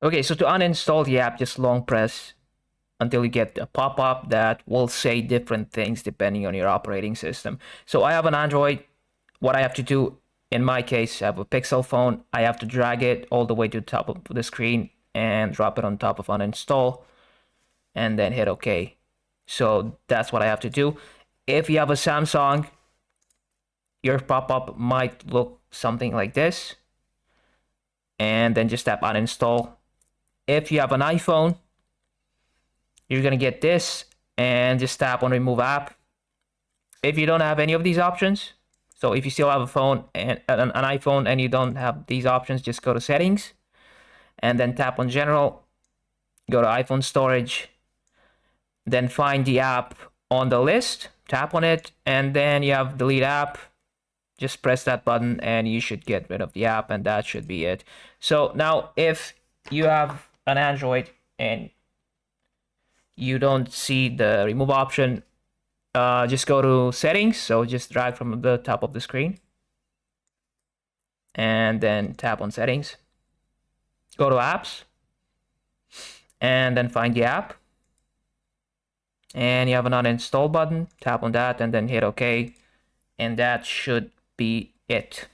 Okay, so to uninstall the app, just long press until you get a pop-up that will say different things depending on your operating system. So I have an Android. What I have to do, in my case, I have a Pixel phone. I have to drag it all the way to the top of the screen and drop it on top of uninstall and then hit OK. So that's what I have to do. If you have a Samsung, your pop-up might look something like this. And then just tap uninstall. If you have an iPhone, you're gonna get this and just tap on remove app. If you don't have any of these options, so if you still have a phone and an iPhone and you don't have these options, just go to settings and then tap on general, go to iPhone storage, then find the app on the list, tap on it, and then you have delete app. Just press that button and you should get rid of the app, and that should be it. So now if you have an Android and you don't see the remove option, just go to settings. So just drag from the top of the screen and then tap on settings. Go to apps and then find the app. And you have an uninstall button. Tap on that and then hit OK. And that should be it.